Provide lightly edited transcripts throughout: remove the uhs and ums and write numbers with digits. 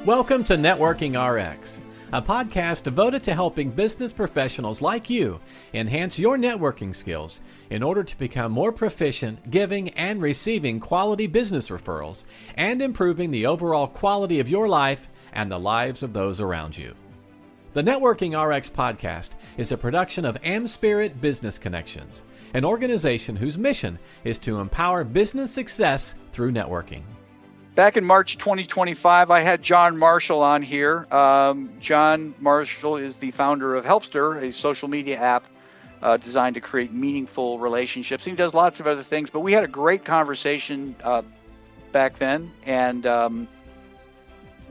Welcome to Networking RX, a podcast devoted to helping business professionals like you enhance your networking skills in order to become more proficient giving and receiving quality business referrals and improving the overall quality of your life and the lives of those around you. The Networking RX podcast is a production of AmSpirit Business Connections, an organization whose mission is to empower business success through networking. Back in March 2025, I had John Marshall on here. John Marshall is the founder of HLPster, a social media app designed to create meaningful relationships. He does lots of other things, but we had a great conversation back then, and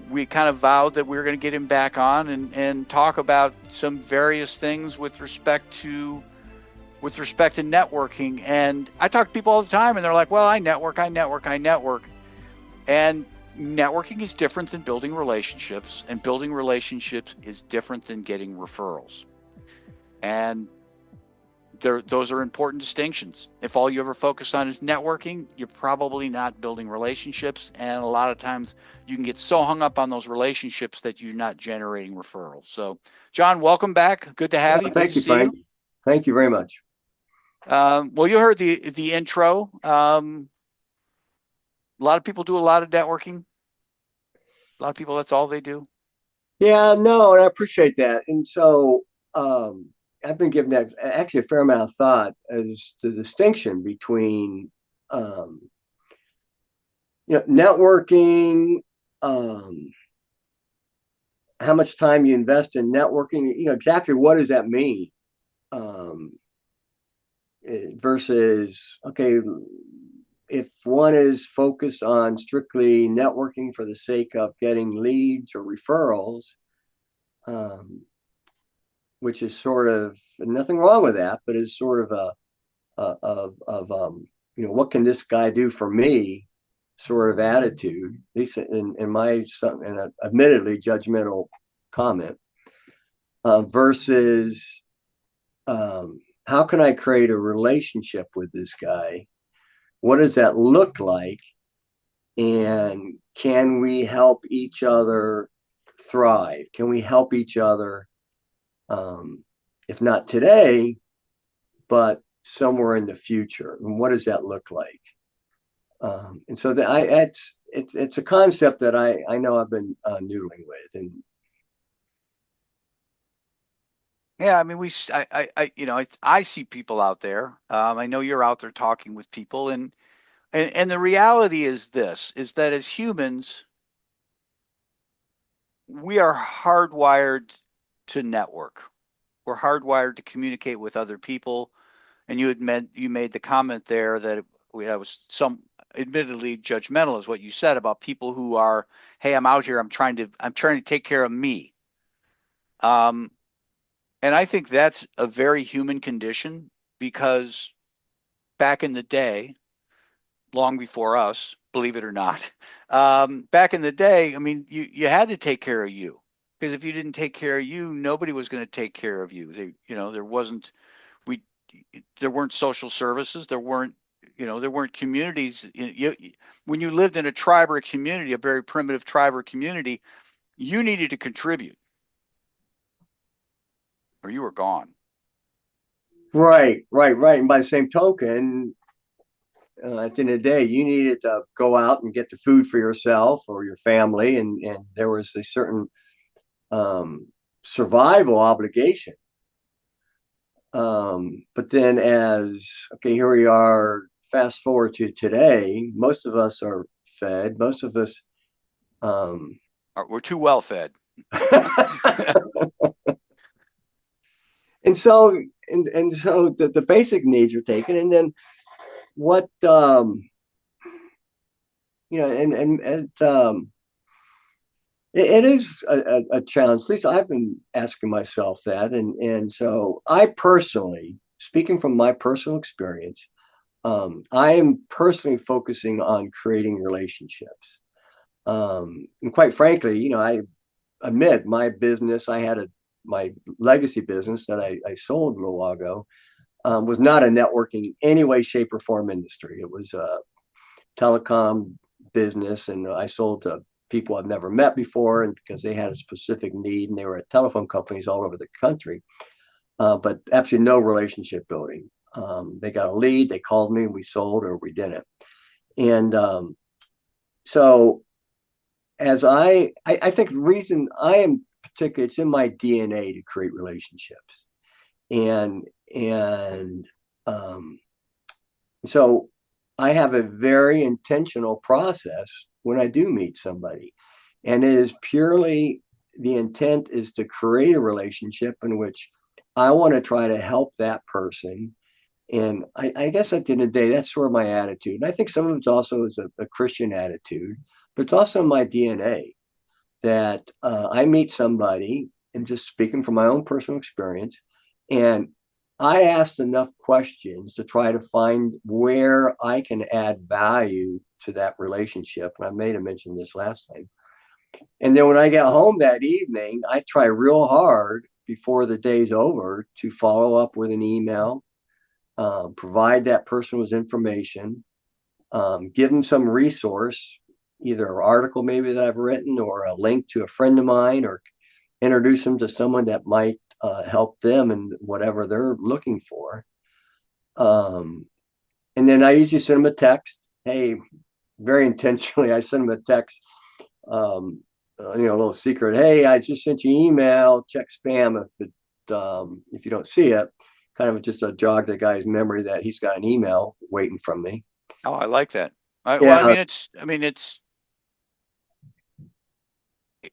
we kind of vowed that we were going to get him back on and talk about some various things with respect to networking. And I talk to people all the time, and they're like, well, I network. And networking is different than building relationships, and building relationships is different than getting referrals. And those are important distinctions. If all you ever focus on is networking, you're probably not building relationships. And a lot of times you can get so hung up on those relationships that you're not generating referrals. So, John, welcome back. Good to have you. Thank you, Frank. Thank you very much. Well, you heard the intro. A lot of people do a lot of networking. A lot of people, that's all they do. Yeah, no, and I appreciate that. And so I've been giving that actually a fair amount of thought as the distinction between, networking, how much time you invest in networking, exactly what does that mean? Versus, okay, if one is focused on strictly networking for the sake of getting leads or referrals, which is sort of nothing wrong with that, but is sort of what can this guy do for me sort of attitude, at least in my and admittedly judgmental comment, versus how can I create a relationship with this guy? What does that look like? And can we help each other thrive? Can we help each other, if not today, but somewhere in the future? And what does that look like? And so it's a concept that I know I've been noodling with. And yeah, I mean, I see people out there. I know you're out there talking with people, and the reality is this: is that as humans, we are hardwired to network. We're hardwired to communicate with other people. And you made the comment there that that was some admittedly judgmental, is what you said about people who are, hey, I'm out here, I'm trying to take care of me. And I think that's a very human condition, because back in the day, long before us, believe it or not, back in the day, I mean, you had to take care of you, because if you didn't take care of you, nobody was going to take care of you. There weren't social services, there weren't communities. When you lived in a tribe or a community, a very primitive tribe or community, you needed to contribute, or you were gone. Right. And by the same token, at the end of the day, you needed to go out and get the food for yourself or your family, and there was a certain survival obligation. But then here we are, fast forward to today, most of us are fed, most of us we're too well fed. And so the basic needs are taken, and then what it is a challenge. At least I've been asking myself that, and so I personally, speaking from my personal experience, I am personally focusing on creating relationships. And quite frankly, I admit my business, my legacy business that I sold a little while ago, was not a networking any way, shape, or form industry. It was a telecom business, and I sold to people I've never met before, and because they had a specific need, and they were at telephone companies all over the country, but absolutely no relationship building. They got a lead, they called me, we sold or we didn't. And so as I think the reason I am particularly, it's in my DNA to create relationships. And um, so I have a very intentional process when I do meet somebody. And it is purely, the intent is to create a relationship in which I want to try to help that person. And I guess at the end of the day, that's sort of my attitude. And I think some of it's also is a Christian attitude, but it's also my DNA that I meet somebody, and just speaking from my own personal experience, and I asked enough questions to try to find where I can add value to that relationship. And I may have mentioned this last time. And then when I get home that evening, I try real hard before the day's over to follow up with an email, provide that person with information, give them some resource, either an article maybe that I've written or a link to a friend of mine, or introduce them to someone that might help them in whatever they're looking for. And then I usually send them a text. Hey, very intentionally, I send them a text, a little secret. Hey, I just sent you an email. Check spam if you don't see it. Kind of just a jog the guy's memory that he's got an email waiting from me. Oh, I like that. Well, Yeah.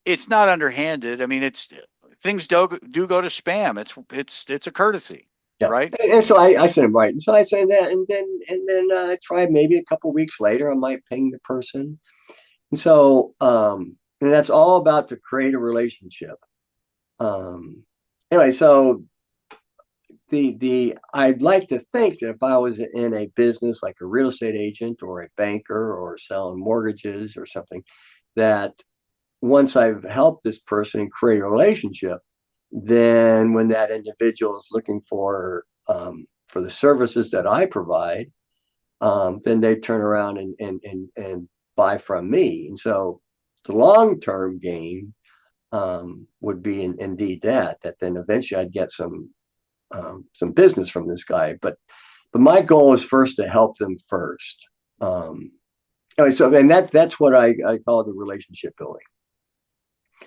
It's not underhanded. I mean, things do go to spam. It's a courtesy, Yeah. right? And so I sent him right. And so I sent that, and then I tried maybe a couple weeks later, I might ping the person. And so and that's all about to create a relationship. Um anyway, so the I'd like to think that if I was in a business like a real estate agent or a banker or selling mortgages or something, that once I've helped this person create a relationship, then when that individual is looking for the services that I provide, then they turn around and buy from me. And so the long term gain would be indeed that then eventually I'd get some business from this guy. But my goal is first to help them first. Anyway, so and that's what I call the relationship building.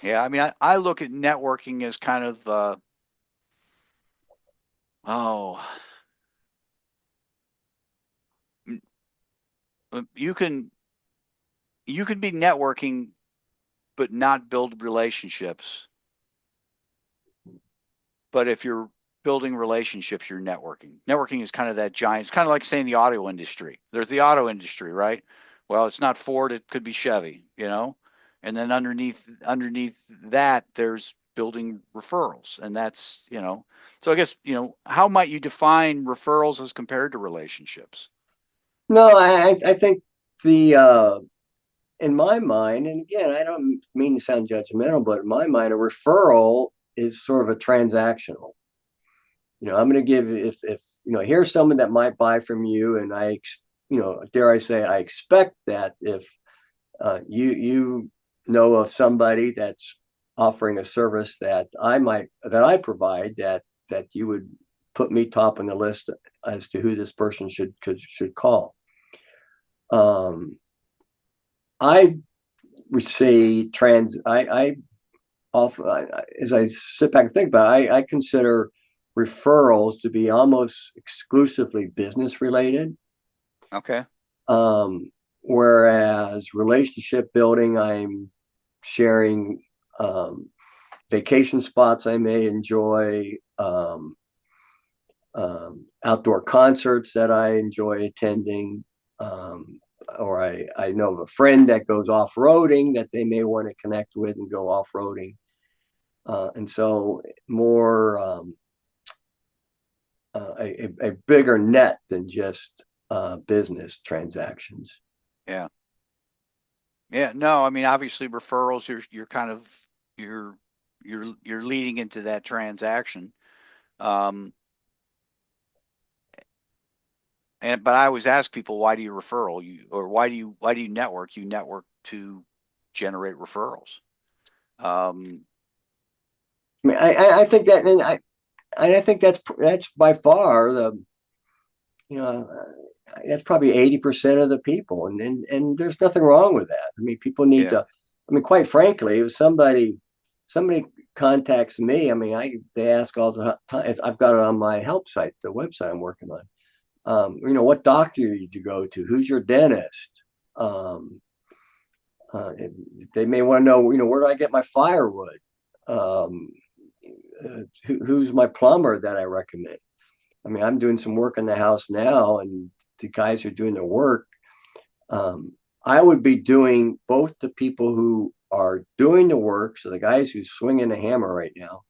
Yeah, I mean, I look at networking as kind of you can be networking but not build relationships. But if you're building relationships, you're networking. Networking is kind of that giant. It's kind of like saying the auto industry. There's the auto industry, right? Well, it's not Ford, it could be Chevy, And then underneath that, there's building referrals. And that's, so I guess, how might you define referrals as compared to relationships? No, I think the in my mind, and again, I don't mean to sound judgmental, but in my mind, a referral is sort of a transactional. I'm going to give, if here's someone that might buy from you, and dare I say, I expect that if you know of somebody that's offering a service that I provide, that you would put me top on the list as to who this person should call. I would say I often, as I sit back and think about it, I consider referrals to be almost exclusively business related. Okay. Whereas relationship building, I'm sharing vacation spots I may enjoy, outdoor concerts that I enjoy attending, or I know of a friend that goes off-roading that they may want to connect with and go off-roading. And so more a bigger net than just business transactions. Yeah. Yeah. No, I mean, obviously referrals, you're kind of, you're leading into that transaction. But I always ask people, why do you referral? Why do you network? You network to generate referrals. I mean, I think that, and I think that's by far the, you know, that's probably 80% of the people, and there's nothing wrong with that. I mean, people need to. I mean, quite frankly, if somebody contacts me, I mean, they ask all the time. I've got it on my help site, the website I'm working on. What doctor did you go to? Who's your dentist? They may want to know, where do I get my firewood? Who's my plumber that I recommend? I mean, I'm doing some work in the house now, and the guys who are doing the work, I would be doing both the people who are doing the work, so the guys who's swinging the hammer right now,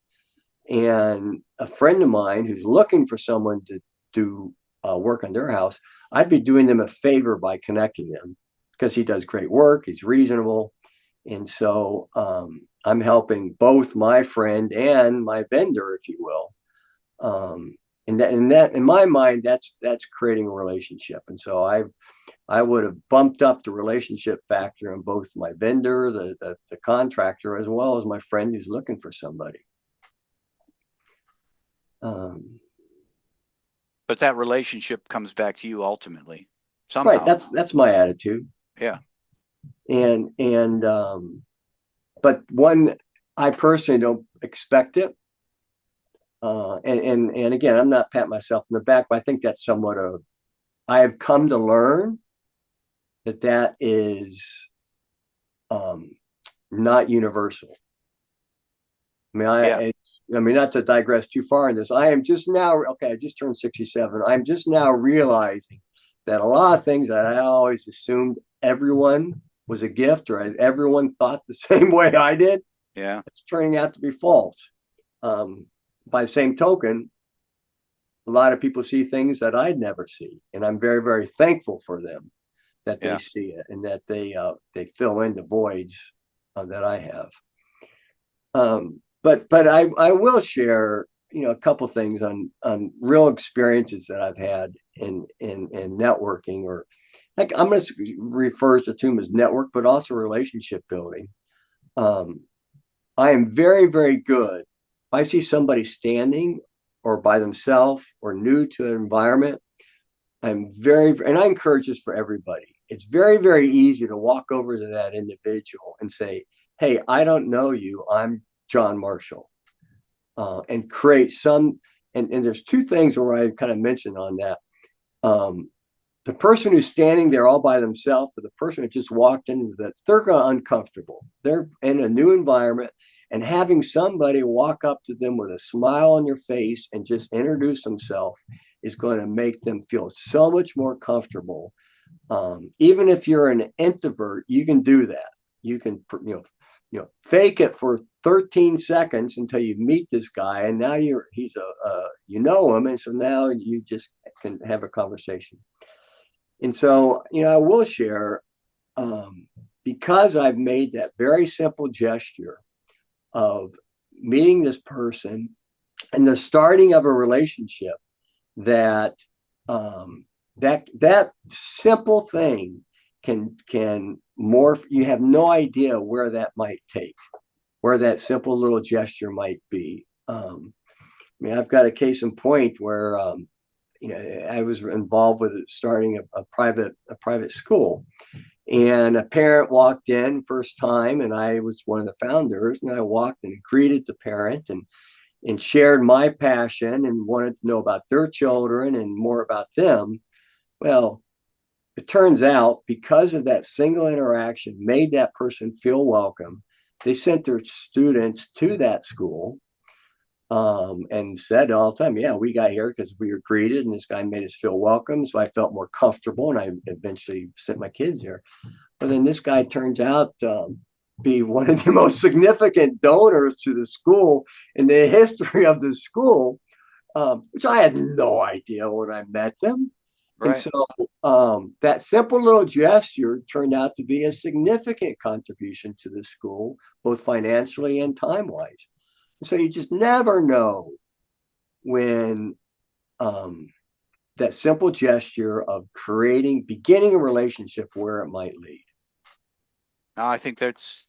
and a friend of mine who's looking for someone to do work on their house. I'd be doing them a favor by connecting them, because he does great work, he's reasonable, and so I'm helping both my friend and my vendor, if you will. And that in my mind, that's creating a relationship. And so I would have bumped up the relationship factor on both my vendor, the contractor, as well as my friend who's looking for somebody. But that relationship comes back to you ultimately, somehow. Right. That's my attitude. Yeah. And but one, I personally don't expect it. And again, I'm not patting myself in the back, but I think that's somewhat I have come to learn that is not universal. I mean, I mean, not to digress too far in this. I just turned 67. I'm just now realizing that a lot of things that I always assumed everyone was a gift, or everyone thought the same way I did. Yeah. It's turning out to be false. By the same token, a lot of people see things that I'd never see, and I'm very, very thankful for them that they see it, and that they fill in the voids that I have. But I will share, a couple things on real experiences that I've had in networking, or like I'm going to refer to them as network, but also relationship building. I am very, very good. If I see somebody standing or by themselves or new to an environment, and I encourage this for everybody. It's very, very easy to walk over to that individual and say, "Hey, I don't know you. I'm John Marshall," and create some. And there's two things where I kind of mentioned on that. The person who's standing there all by themselves, or the person who just walked in, that they're uncomfortable. They're in a new environment, and having somebody walk up to them with a smile on your face and just introduce themselves is going to make them feel so much more comfortable. Even if you're an introvert, you can do that. You can, fake it for 13 seconds until you meet this guy, and now you know him, and so now you just can have a conversation. And so, I will share, because I've made that very simple gesture of meeting this person and the starting of a relationship, that that simple thing can morph. You have no idea where that might take, where that simple little gesture might be. I mean, I've got a case in point where I was involved with starting a private school, and a parent walked in first time, and I was one of the founders, and I walked and greeted the parent and shared my passion and wanted to know about their children and more about them. Well, it turns out, because of that single interaction, made that person feel welcome. They sent their students to that school, and said all the time, "Yeah, we got here because we were greeted, and this guy made us feel welcome." So I felt more comfortable, and I eventually sent my kids here. But then this guy turns out to be one of the most significant donors to the school in the history of the school, which I had no idea when I met them. Right. And so that simple little gesture turned out to be a significant contribution to the school, both financially and time-wise. So you just never know when that simple gesture of beginning a relationship, where it might lead. No, I think that's,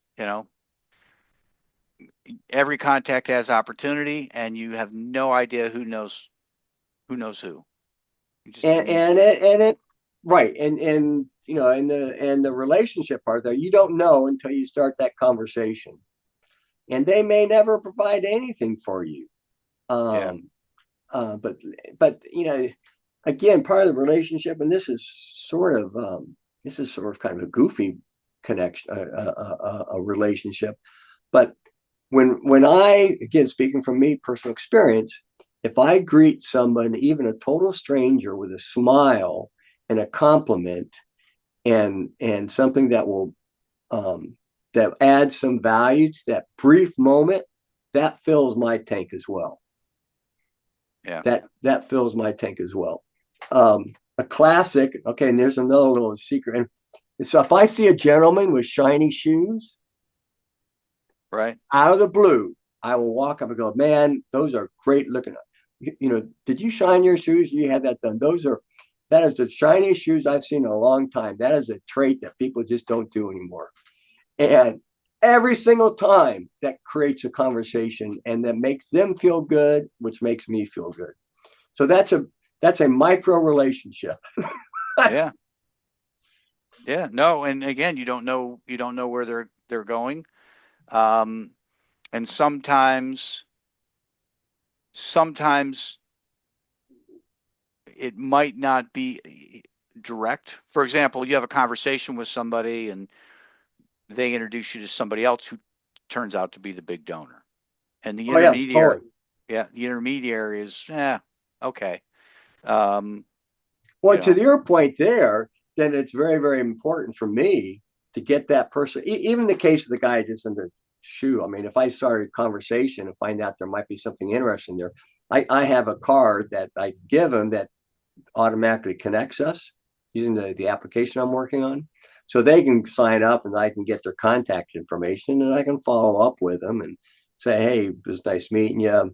every contact has opportunity, and you have no idea who knows who. You just, Right. And the relationship part there, you don't know until you start that conversation. And they may never provide anything for you. yeah, But again, part of the relationship, and this is sort of kind of a goofy connection, a relationship. But when I, again, speaking from me, personal experience, if I greet someone, even a total stranger, with a smile and a compliment and something that will that adds some value to that brief moment, that fills my tank as well. yeah. That fills my tank as well. A classic. Okay, and there's another little secret. And so if I see a gentleman with shiny shoes, Right. out of the blue, I will walk up and go, "Man, those are great looking. Did you shine your shoes? You had that done. That is the shiniest shoes I've seen in a long time. That is a trait that people just don't do anymore." And every single time, that creates a conversation, and that makes them feel good, which makes me feel good. So that's a micro relationship. Yeah. Yeah. No, and again, you don't know where they're going. And sometimes it might not be direct. For example, you have a conversation with somebody and they introduce you to somebody else who turns out to be the big donor. And the intermediary, the intermediary is, okay. Well, to your point there, then it's very, very important for me to get that person, even the case of the guy just in the shoe. I mean, if I started a conversation and find out there might be something interesting there, I have a card that I give them that automatically connects us using the application I'm working on. So they can sign up and I can get their contact information and I can follow up with them and say, "Hey, it was nice meeting you.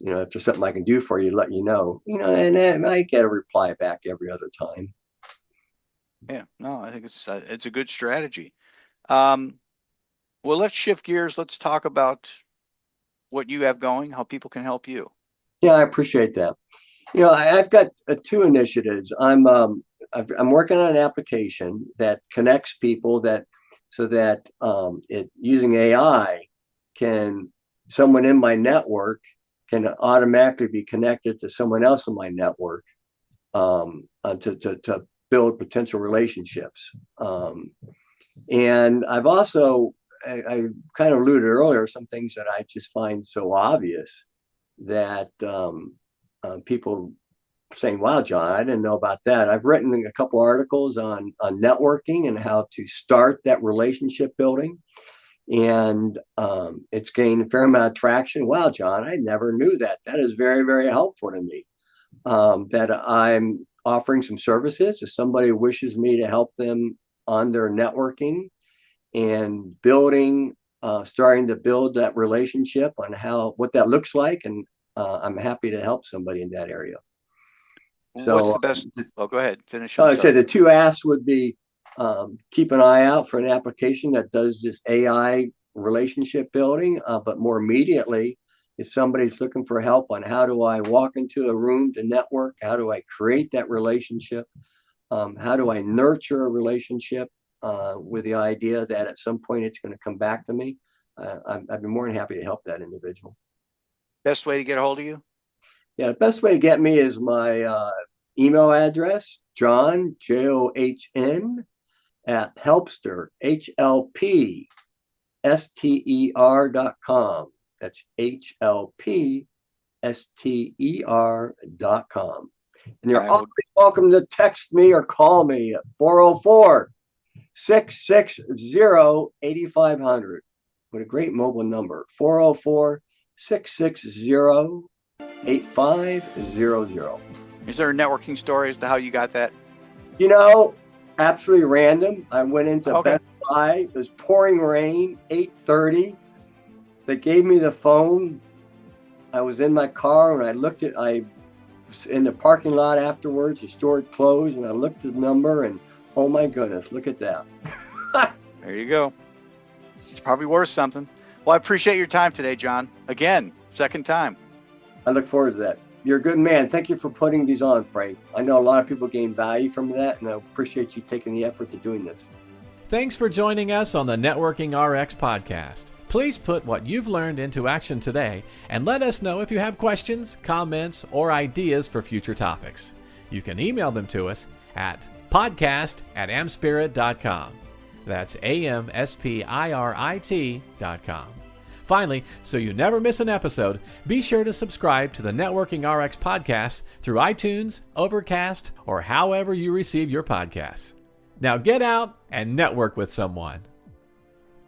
If there's something I can do for you, let you know." And then I get a reply back every other time. Yeah, no, I think it's a good strategy. Well, let's shift gears. Let's talk about what you have going, how people can help you. Yeah, I appreciate that. I've got two initiatives. I'm working on an application that connects people so that it using AI someone in my network can automatically be connected to someone else in my network to build potential relationships. And I've also, I kind of alluded earlier, some things that I just find so obvious that people saying, "Wow, John, I didn't know about that." I've written a couple articles on networking and how to start that relationship building. And it's gained a fair amount of traction. "Wow, John, I never knew that. That is very, very helpful to me." That I'm offering some services if somebody wishes me to help them on their networking and starting to build that relationship on what that looks like. And I'm happy to help somebody in that area. What's the best? Oh, go ahead. Finish. I said the two asks would be keep an eye out for an application that does this AI relationship building, but more immediately, if somebody's looking for help on how do I walk into a room to network, how do I create that relationship, how do I nurture a relationship with the idea that at some point it's going to come back to me, I'd be more than happy to help that individual. Best way to get a hold of you? Yeah, the best way to get me is my email address, John, JOHN, at HLPster, HLPster.com. That's HLPster.com. And you're always welcome to text me or call me at 404-660-8500. What a great mobile number, 404-660-8500. Is there a networking story as to how you got that? Absolutely random. I went into Best Buy. It was pouring rain, 8:30. They gave me the phone. I was in my car and I was in the parking lot afterwards. The store had closed and I looked at the number and oh my goodness, look at that. There you go. It's probably worth something. Well, I appreciate your time today, John. Again, second time. I look forward to that. You're a good man. Thank you for putting these on, Frank. I know a lot of people gain value from that, and I appreciate you taking the effort to doing this. Thanks for joining us on the Networking RX podcast. Please put what you've learned into action today and let us know if you have questions, comments, or ideas for future topics. You can email them to us at podcast@amspirit.com. That's AmSpirit.com. Finally, so you never miss an episode, be sure to subscribe to the Networking RX podcast through iTunes, Overcast, or however you receive your podcasts. Now get out and network with someone.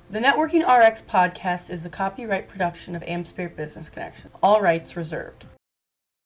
The Networking RX podcast is the copyright production of AmSpirit Business Connection. All rights reserved.